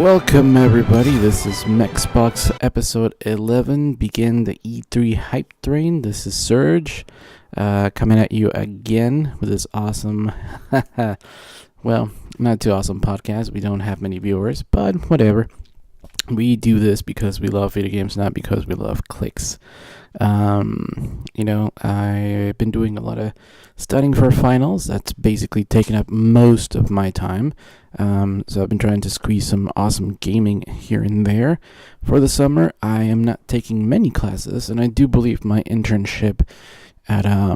Welcome everybody, this is MexBox episode 11, begin the E3 hype train. This is Serge, coming at you again with this awesome, well, not too awesome podcast. We don't have many viewers, but whatever. We do this because we love video games, not because we love clicks. I've been doing a lot of studying for finals. That's basically taken up most of my time. So I've been trying to squeeze some awesome gaming here and there. For the summer, I am not taking many classes, and I do believe my internship at a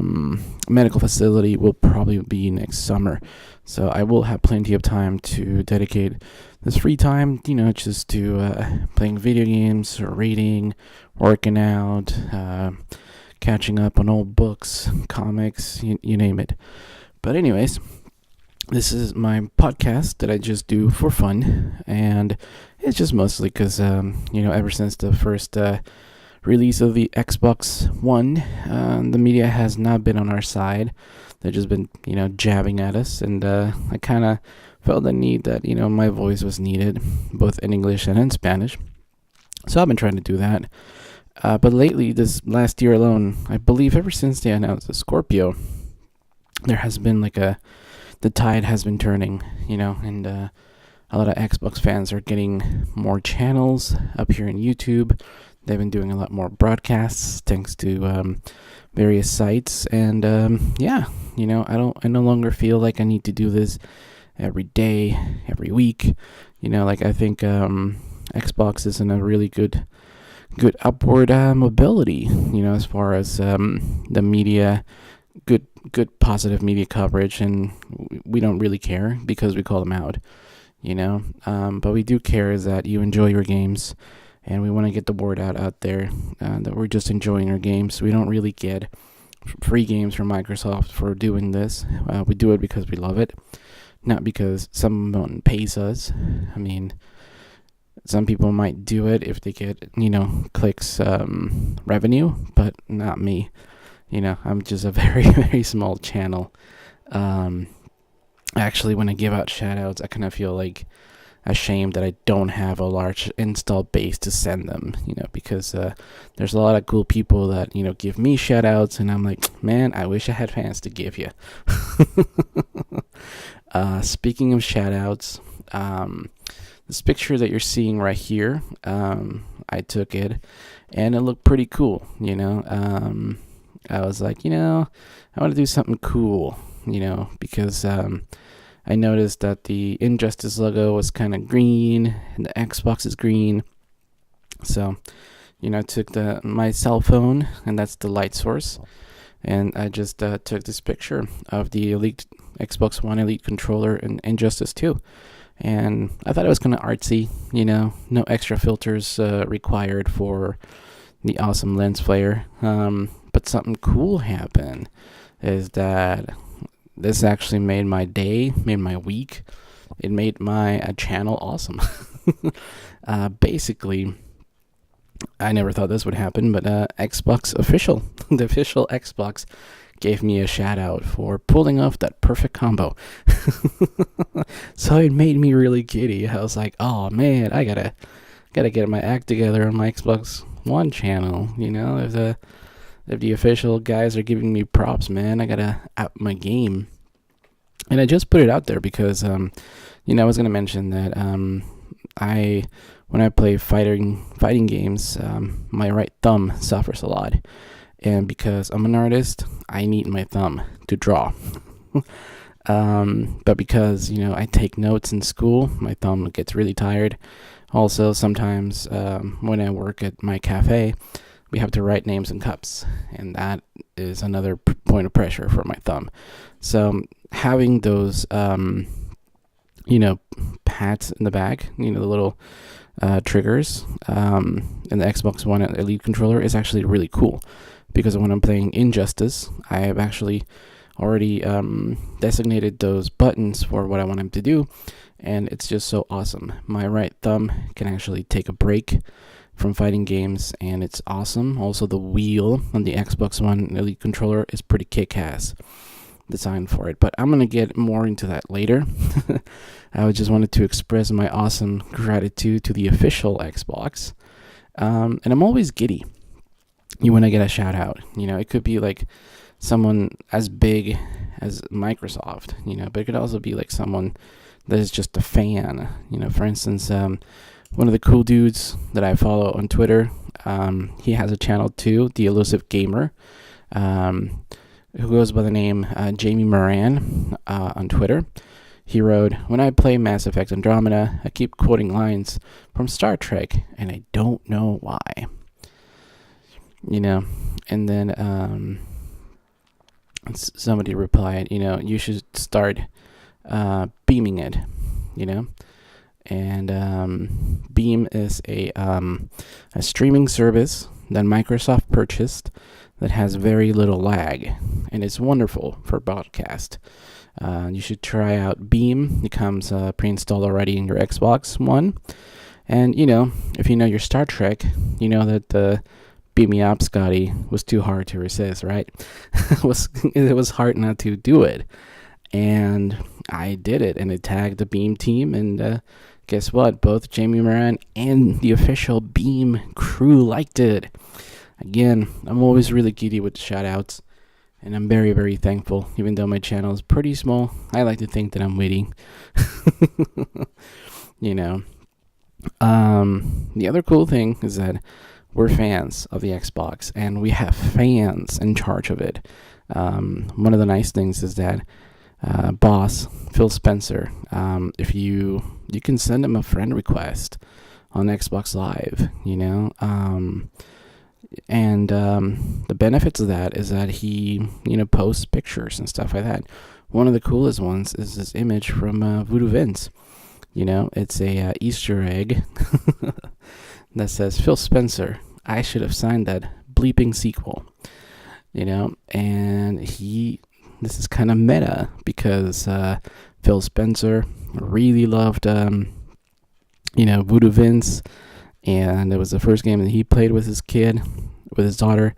medical facility will probably be next summer. So I will have plenty of time to dedicate this free time, just to playing video games, or reading, working out, catching up on old books, comics, you name it. But anyways, this is my podcast that I just do for fun, and it's just mostly because, ever since the first release of the Xbox One, the media has not been on our side. They've just been, jabbing at us, and I kind of felt the need that, my voice was needed, both in English and in Spanish. So I've been trying to do that. But lately, this last year alone, I believe ever since they announced the Scorpio, there has been the tide has been turning, and a lot of Xbox fans are getting more channels up here on YouTube. They've been doing a lot more broadcasts thanks to various sites, and I no longer feel like I need to do this every day, every week. I think Xbox is in a really good upward mobility, as far as the media, good positive media coverage, and we don't really care because we call them out, but we do care is that you enjoy your games, and we want to get the word out there that we're just enjoying our games. We don't really get free games from Microsoft for doing this. We do it because we love it, not because someone pays us. I mean, some people might do it if they get, clicks, revenue, but not me. I'm just a very, very small channel. Actually, when I give out shout-outs, I kind of feel ashamed that I don't have a large install base to send them, because there's a lot of cool people that, give me shout-outs, and I'm like, man, I wish I had fans to give you. Speaking of shout-outs, this picture that you're seeing right here, I took it, and it looked pretty cool, I was like, I want to do something cool, because I noticed that the Injustice logo was kind of green, and the Xbox is green. So, I took my cell phone, and that's the light source, and I just took this picture of the Xbox One Elite controller and Injustice 2. And I thought it was kind of artsy, no extra filters required for the awesome lens flare. But something cool happened is that this actually made my day, made my week. It made my channel awesome. Basically, I never thought this would happen, but Xbox official, the official Xbox, gave me a shout out for pulling off that perfect combo. So it made me really giddy. I was like, oh man, I gotta get my act together on my Xbox One channel. If the official guys are giving me props, man, I gotta up my game. And I just put it out there because I was gonna mention that when I play fighting games, my right thumb suffers a lot. And because I'm an artist, I need my thumb to draw. But because, I take notes in school, my thumb gets really tired. Also, sometimes when I work at my cafe, we have to write names in cups. And that is another point of pressure for my thumb. So having those, pads in the back, the little triggers in the Xbox One Elite controller is actually really cool. Because when I'm playing Injustice, I have actually already designated those buttons for what I want them to do, and it's just so awesome. My right thumb can actually take a break from fighting games, and it's awesome. Also, the wheel on the Xbox One Elite controller is pretty kick-ass. design for it. But I'm going to get more into that later. I just wanted to express my awesome gratitude to the official Xbox. And I'm always giddy when I get a shout out. It could be like someone as big as Microsoft, but it could also be like someone that is just a fan. For instance, one of the cool dudes that I follow on Twitter, he has a channel too, The Elusive Gamer, who goes by the name Jaime Moran on Twitter. He wrote, "When I play Mass Effect Andromeda, I keep quoting lines from Star Trek, and I don't know why." And then somebody replied, you should start beaming it, And Beam is a streaming service that Microsoft purchased that has very little lag, and it's wonderful for broadcast. You should try out Beam. It comes pre-installed already in your Xbox One. And, if you know your Star Trek, you know that the Beam Me Up, Scotty was too hard to resist, right? It was hard not to do it. And I did it, and it tagged the Beam team, and guess what? Both Jaime Moran and the official Beam crew liked it. Again, I'm always really giddy with shout-outs, and I'm very, very thankful. Even though my channel is pretty small, I like to think that I'm witty. The other cool thing is that we're fans of the Xbox, and we have fans in charge of it. One of the nice things is that boss, Phil Spencer, if you can send him a friend request on Xbox Live, and the benefits of that is that he, posts pictures and stuff like that. One of the coolest ones is this image from VooDoo Vince. It's a Easter egg that says, "Phil Spencer, I should have signed that bleeping sequel." And this is kind of meta because Phil Spencer really loved, VooDoo Vince, and it was the first game that he played with his daughter,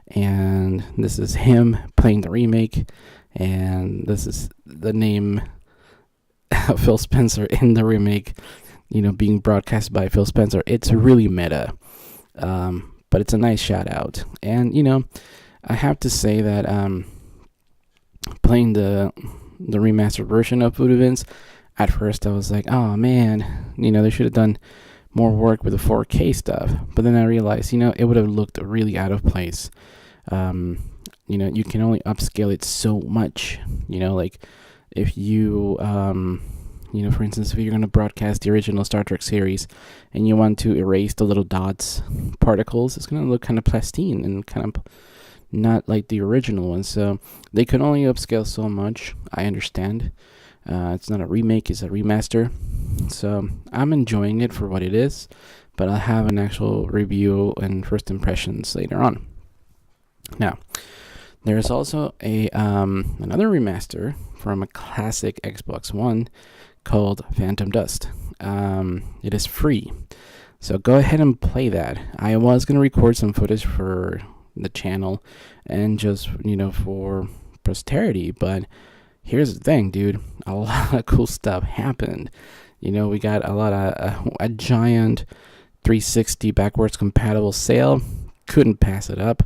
and this is him playing the remake, and this is the name of Phil Spencer in the remake, being broadcast by Phil Spencer. It's really meta, but it's a nice shout out. And I have to say that playing the remastered version of VooDoo Vince, at first I was like, oh man, they should have done more work with the 4K stuff. But then I realized, it would have looked really out of place. You can only upscale it so much. Like if you, for instance, if you're going to broadcast the original Star Trek series and you want to erase the little dots, particles, it's going to look kind of plastine and kind of not like the original one. So they can only upscale so much. I understand. It's not a remake, it's a remaster. So I'm enjoying it for what it is, but I'll have an actual review and first impressions later on. Now, there is also a another remaster from a classic Xbox One called Phantom Dust. It is free, so go ahead and play that. I was going to record some footage for the channel and just, for posterity, but here's the thing, dude. A lot of cool stuff happened. We got a giant 360 backwards compatible sale. Couldn't pass it up.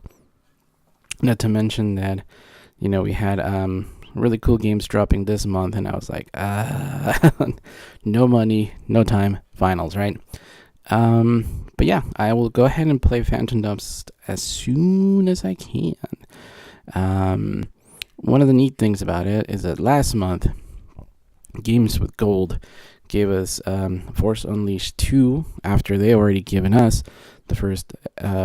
Not to mention that, we had really cool games dropping this month, and I was like, no money, no time, finals, right? But yeah, I will go ahead and play Phantom Dust as soon as I can. One of the neat things about it is that last month, Games with Gold gave us Force Unleashed 2 after they already given us the first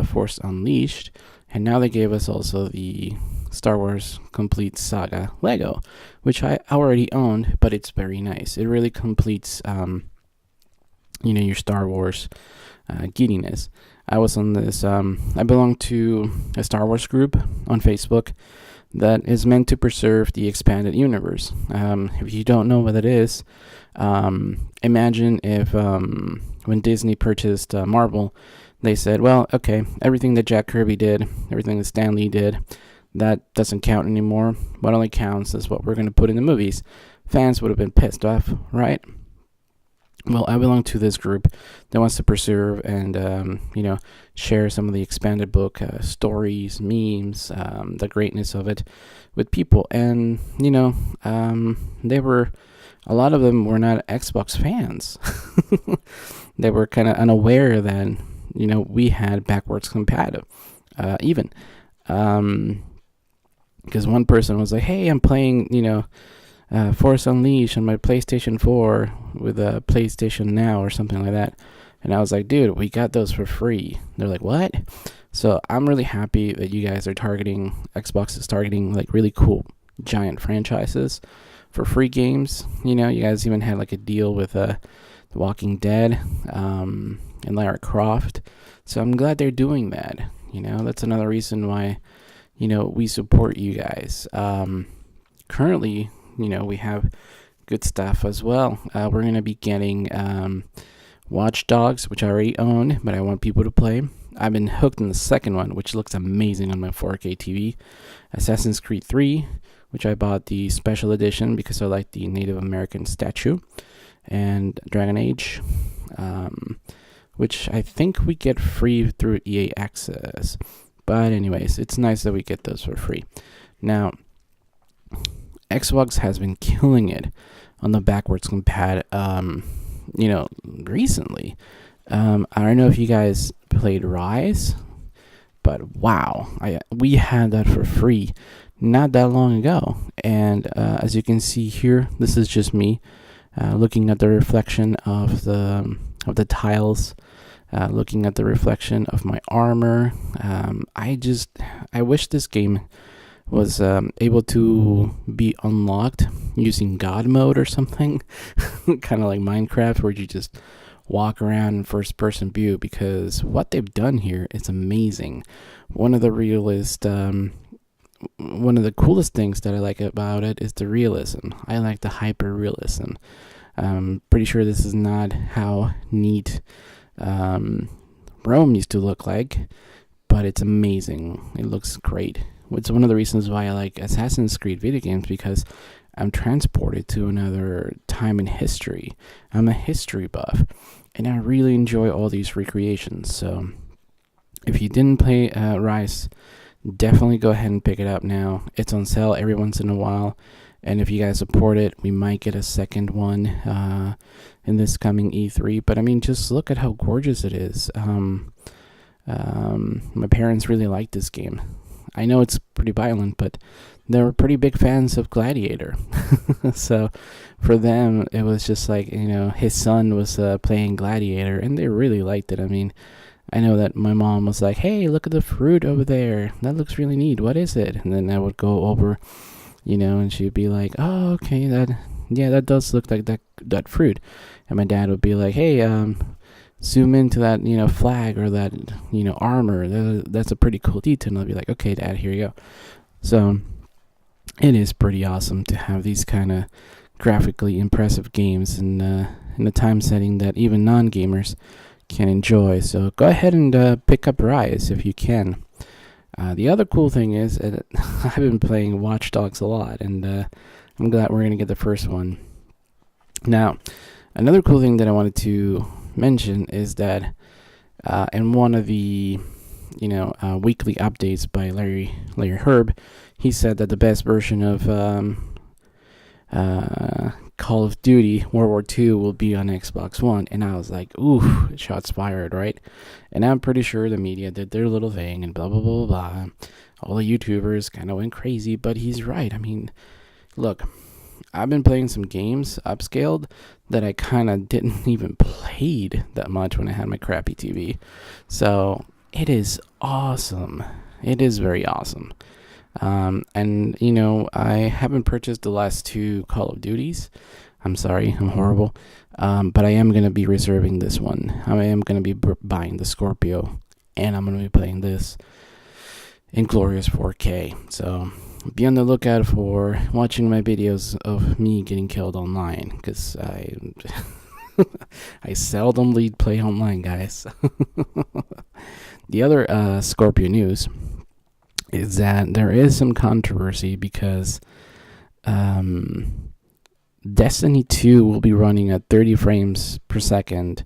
Force Unleashed, and now they gave us also the Star Wars Complete Saga Lego, which I already owned, but it's very nice. It really completes, your Star Wars giddiness. I was on this, I belong to a Star Wars group on Facebook that is meant to preserve the expanded universe. If you don't know what that is, imagine if when Disney purchased Marvel, they said, well, okay, everything that Jack Kirby did, everything that Stan Lee did, that doesn't count anymore. What only counts is what we're going to put in the movies. Fans would have been pissed off, right? Well, I belong to this group that wants to preserve and, share some of the expanded book stories, memes, the greatness of it with people. And, a lot of them were not Xbox fans. They were kind of unaware that, we had backwards compatible, even. Because one person was like, hey, I'm playing, Force Unleashed on my PlayStation 4 with a PlayStation Now or something like that. And I was like, dude, we got those for free. They're like, what? So I'm really happy that you guys are Xbox is targeting like really cool giant franchises for free games. You guys even had like a deal with The Walking Dead and Lara Croft. So I'm glad they're doing that. That's another reason why, we support you guys. Currently, we have good stuff as well. We're going to be getting Watch Dogs, which I already own, but I want people to play. I've been hooked on the second one, which looks amazing on my 4K TV. Assassin's Creed 3, which I bought the special edition because I like the Native American statue. And Dragon Age, which I think we get free through EA Access. But anyways, it's nice that we get those for free. Now, Xbox has been killing it on the backwards compat, recently. I don't know if you guys played Rise, but wow, we had that for free not that long ago. And as you can see here, this is just me looking at the reflection of the tiles, looking at the reflection of my armor. I wish this game was able to be unlocked using God mode or something, kind of like Minecraft, where you just walk around in first-person view, because what they've done here is amazing. One of the coolest things that I like about it is the realism. I like the hyper-realism. Pretty sure this is not how neat Rome used to look like, but it's amazing. It looks great. It's one of the reasons why I like Assassin's Creed video games, because I'm transported to another time in history. I'm a history buff, and I really enjoy all these recreations. So if you didn't play Rise, definitely go ahead and pick it up now. It's on sale every once in a while, and if you guys support it, we might get a second one in this coming E3. But I mean, just look at how gorgeous it is. My parents really like this game. I know it's pretty violent, but they were pretty big fans of Gladiator. So for them, it was just like, his son was playing Gladiator, and they really liked it. I mean, I know that my mom was like, hey, look at the fruit over there. That looks really neat. What is it? And then I would go over, and she'd be like, oh, okay, that does look like that fruit. And my dad would be like, hey, zoom into that, flag or that, armor. That's a pretty cool detail. And I'll be like, okay, Dad, here you go. So it is pretty awesome to have these kind of graphically impressive games in a time setting that even non-gamers can enjoy. So go ahead and pick up Rise if you can. The other cool thing is I've been playing Watch Dogs a lot, and I'm glad we're going to get the first one. Now, another cool thing that I wanted to mention is that in one of the weekly updates by Larry Herb, he said that the best version of Call of Duty World War II will be on Xbox One. And I was like, ooh, shots fired, right? And I'm pretty sure the media did their little thing and blah blah blah blah. All the YouTubers kind of went crazy, but he's right. I mean, look, I've been playing some games upscaled that I kind of didn't even played that much when I had my crappy TV. So it is awesome. It is very awesome. And I haven't purchased the last two Call of Duties. I'm sorry, I'm horrible. But I am going to be reserving this one. I am going to be buying the Scorpio, and I'm going to be playing this in glorious 4K. So be on the lookout for watching my videos of me getting killed online, because I seldomly play online, guys. The other Scorpio news is that there is some controversy because Destiny 2 will be running at 30 frames per second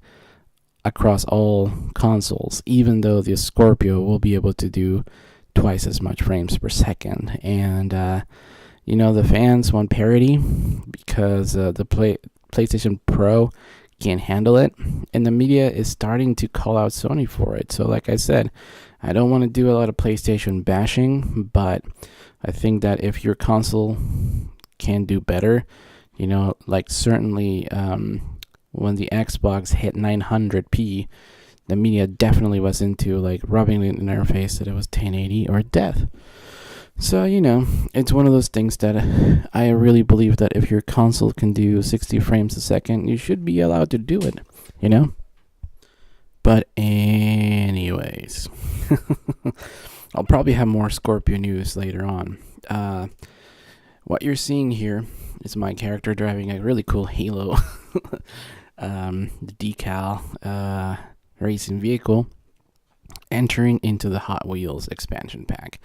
across all consoles, even though the Scorpio will be able to do twice as much frames per second. And, the fans want parity because the PlayStation Pro can't handle it, and the media is starting to call out Sony for it. So like I said, I don't want to do a lot of PlayStation bashing, but I think that if your console can do better, certainly when the Xbox hit 900p, the media definitely was into rubbing it in their face that it was 1080 or death. So, it's one of those things that I really believe that if your console can do 60 frames a second, you should be allowed to do it, But anyways, I'll probably have more Scorpio news later on. What you're seeing here is my character driving a really cool Halo the decal racing vehicle entering into the Hot Wheels expansion pack.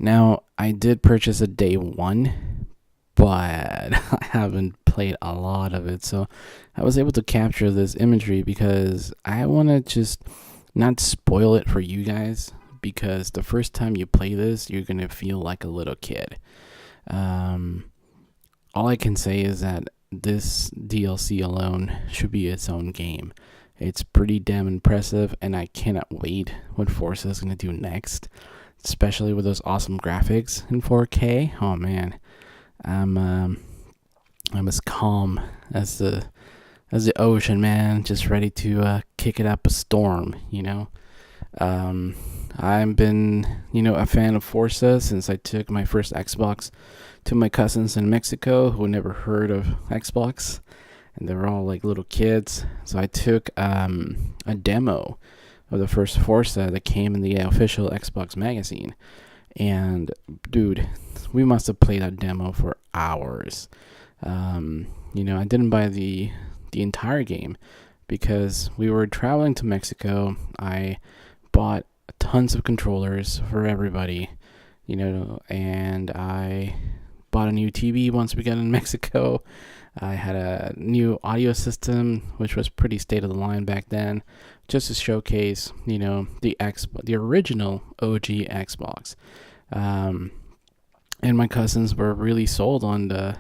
Now, I did purchase a day one, but I haven't played a lot of it, so I was able to capture this imagery because I want to just not spoil it for you guys, because the first time you play this, you're going to feel like a little kid. All I can say is that this DLC alone should be its own game. It's pretty damn impressive, and I cannot wait what Forza is going to do next, especially with those awesome graphics in 4K. Oh man, I'm as calm as the ocean, man, just ready to kick it up a storm. I've been a fan of Forza since I took my first Xbox to my cousins in Mexico who never heard of Xbox, and they were all like little kids. So I took a demo of the first Forza that came in the official Xbox magazine, and dude, we must have played that demo for hours. I didn't buy the entire game because we were traveling to Mexico. I bought tons of controllers for everybody, and I bought a new TV once we got in Mexico. I had a new audio system, which was pretty state of the line back then, just to showcase, the original OG Xbox. And my cousins were really sold on the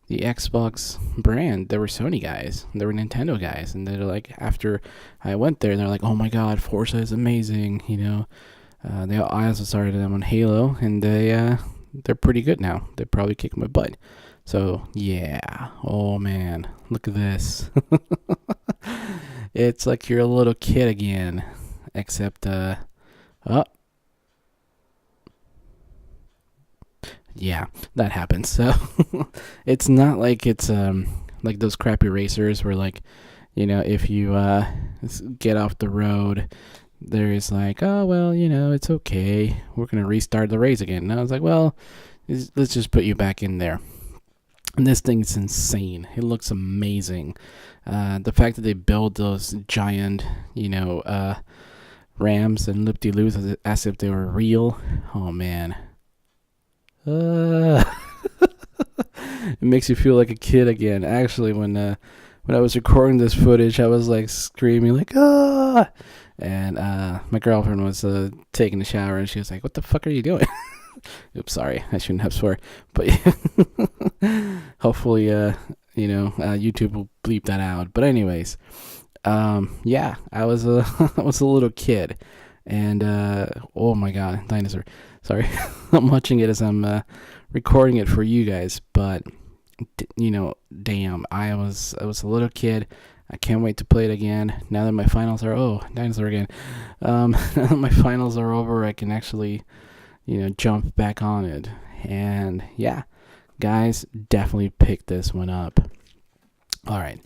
Xbox brand. They were Sony guys, they were Nintendo guys, and they're like, after I went there, they're like, oh my god, Forza is amazing. They also started them on Halo, and they're pretty good now. They probably kick my butt. So yeah, oh man, look at this. It's like you're a little kid again, except yeah, that happens. So it's not like it's like those crappy racers where if you get off the road, there's like, oh well, it's okay, we're gonna restart the race again. And I was like, well, let's just put you back in there. And this thing's insane. It looks amazing. The fact that they build those giant, rams and loop-de-loops as if they were real. Oh man. It makes you feel like a kid again. Actually, when I was recording this footage, I was like screaming like, ah! And my girlfriend was taking a shower, and she was like, what the fuck are you doing? Oops, sorry, I shouldn't have swore. But hopefully, YouTube will bleep that out. But anyways, yeah, I was a little kid, and oh my god, dinosaur. Sorry, I'm watching it as I'm recording it for you guys. But damn, I was a little kid. I can't wait to play it again. Now that my finals are dinosaur again. Now that my finals are over, I can actually jump back on it. And yeah, guys, definitely pick this one up. All right,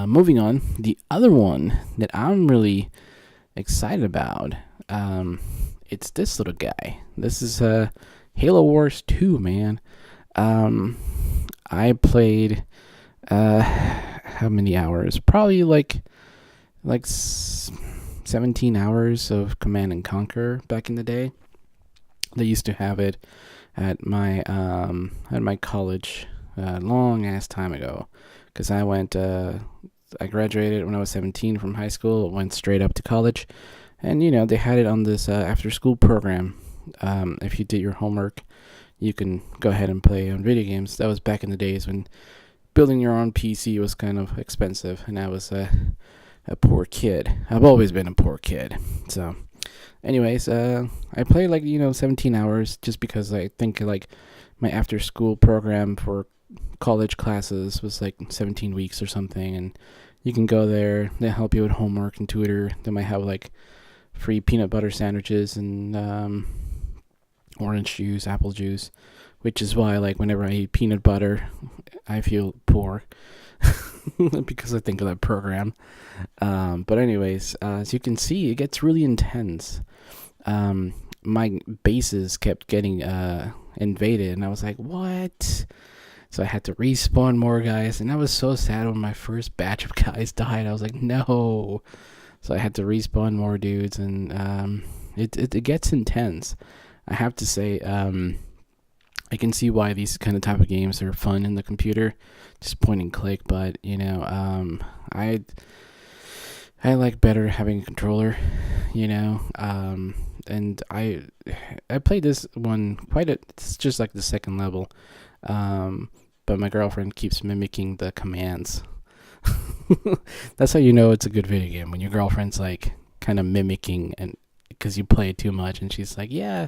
moving on. The other one that I'm really excited about, it's this little guy. This is Halo Wars 2, man. I played how many hours? Probably like 17 hours of Command and Conquer back in the day. They used to have it at my college long ass time ago, because I graduated when I was 17 from high school, went straight up to college, and they had it on this after school program. If you did your homework, you can go ahead and play on video games. That was back in the days when building your own PC was kind of expensive, and I was a poor kid. I've always been a poor kid. So, anyways, I played 17 hours just because I think my after school program for college classes was 17 weeks or something, and you can go there. They help you with homework and tutor. They might have free peanut butter sandwiches and orange juice, apple juice, which is why whenever I eat peanut butter, I feel poor because I think of that program. But anyways, as you can see, it gets really intense. My bases kept getting invaded, and I was like, what? So I had to respawn more guys, and I was so sad when my first batch of guys died. I was like, no. So I had to respawn more dudes, and it gets intense. I have to say, I can see why these kind of type of games are fun in the computer, just point and click. But I like better having a controller, and I played this one it's just like the second level, but my girlfriend keeps mimicking the commands. That's how you know it's a good video game, when your girlfriend's kind of mimicking, and because you play it too much, and she's like, yeah,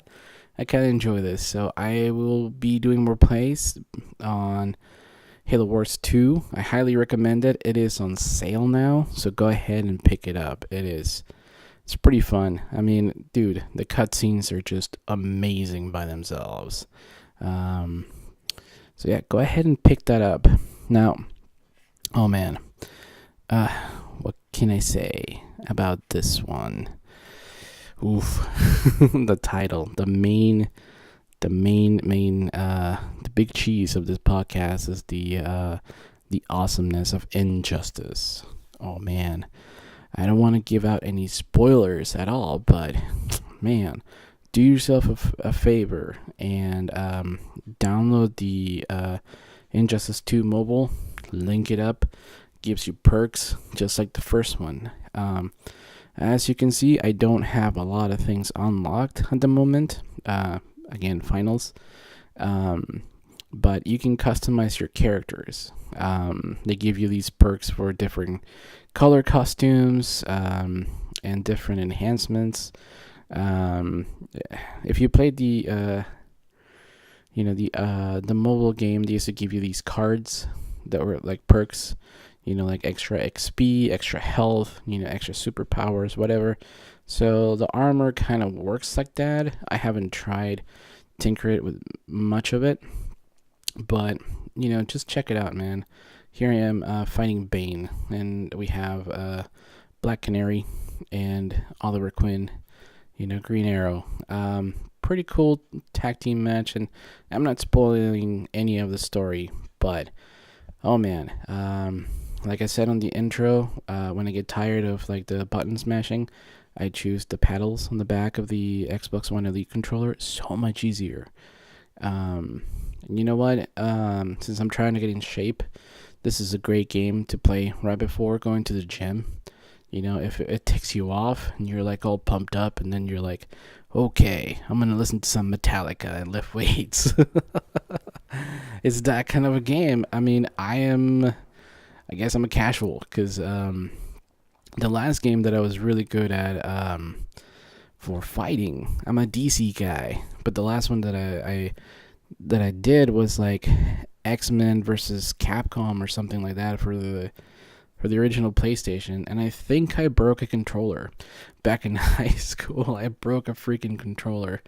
I kind of enjoy this. So I will be doing more plays on Halo Wars 2. I highly recommend it. It is on sale now, so go ahead and pick it up. It's pretty fun. I mean, dude, the cutscenes are just amazing by themselves. So yeah, go ahead and pick that up. Now, oh man, what can I say about this one? Oof. The title, the big cheese of this podcast is the awesomeness of Injustice. Oh man, I don't want to give out any spoilers at all, but man, do yourself a favor and download the Injustice 2 mobile. Link it up. Gives you perks just like the first one. As you can see, I don't have a lot of things unlocked at the moment. Again, finals. But you can customize your characters. They give you these perks for different color costumes and different enhancements. If you played the mobile game, they used to give you these cards that were like perks. Extra XP, extra health, extra superpowers, whatever. So the armor kind of works like that. I haven't tried tinker it with much of it, but just check it out, man. Here I am fighting Bane, and we have Black Canary and Oliver Queen, Green Arrow. Pretty cool tag team match, and I'm not spoiling any of the story, but oh man, like I said on the intro, when I get tired of the button smashing, I choose the paddles on the back of the Xbox One Elite controller. So much easier. You know what? Since I'm trying to get in shape, this is a great game to play right before going to the gym. If it ticks you off and you're all pumped up, and then you're like, okay, I'm gonna listen to some Metallica and lift weights. It's that kind of a game. I mean, I guess I'm a casual, because the last game that I was really good at for fighting, I'm a DC guy, but the last one that I did was X-Men versus Capcom or something like that for the original PlayStation, and I think I broke a controller. Back in high school, I broke a freaking controller.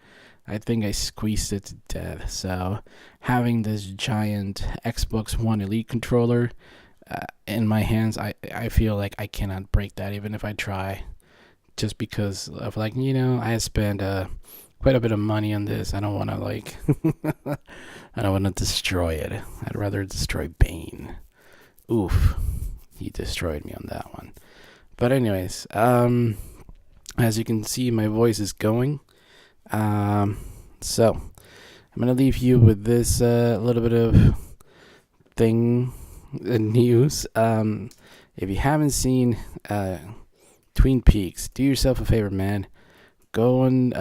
I think I squeezed it to death. So having this giant Xbox One Elite controller in my hands, I feel like I cannot break that even if I try, just because of I spent quite a bit of money on this. I don't want to I don't want to destroy it. I'd rather destroy Bane. Oof, he destroyed me on that one. But anyways, as you can see, my voice is going. So I'm going to leave you with this little bit of news. If you haven't seen Twin Peaks, do yourself a favor, man. Go on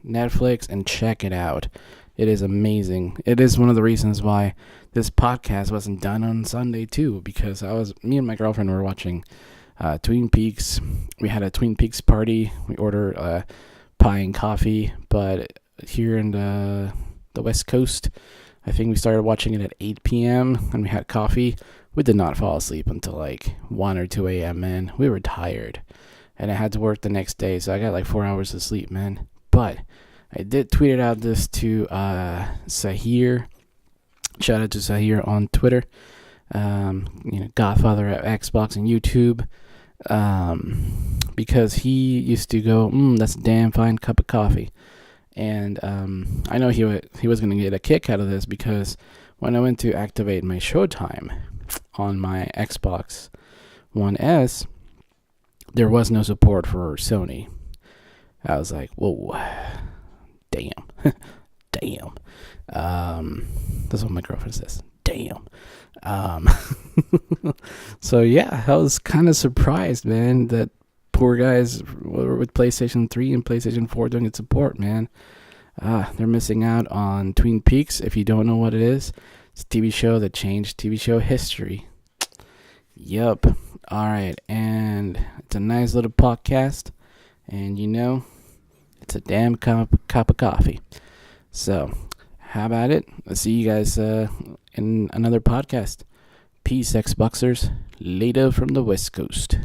Netflix and check it out. It is amazing. It is one of the reasons why this podcast wasn't done on Sunday too, because me and my girlfriend were watching Twin Peaks. We had a Twin Peaks party. We ordered pie and coffee, but here in the West Coast, I think we started watching it at 8 p.m. and we had coffee. We did not fall asleep until like 1 or 2 a.m., man. We were tired. And I had to work the next day, so I got like 4 hours of sleep, man. But I did tweet out this to Sahir. Shout out to Sahir on Twitter. Godfather of Xbox and YouTube. Because he used to go, that's a damn fine cup of coffee. And I know he was going to get a kick out of this, because when I went to activate my Showtime on my Xbox One S, there was no support for Sony. I was like, whoa, damn. Damn. That's what my girlfriend says. Damn. So yeah, I was kind of surprised, man, that poor guys with PlayStation 3 and PlayStation 4 don't get support, man. They're missing out on Twin Peaks. If you don't know what it is, it's a TV show that changed TV show history. Yup. Alright, and it's a nice little podcast, and it's a damn cup of coffee. So, how about it? I'll see you guys in another podcast. Peace, Xboxers. Later from the West Coast.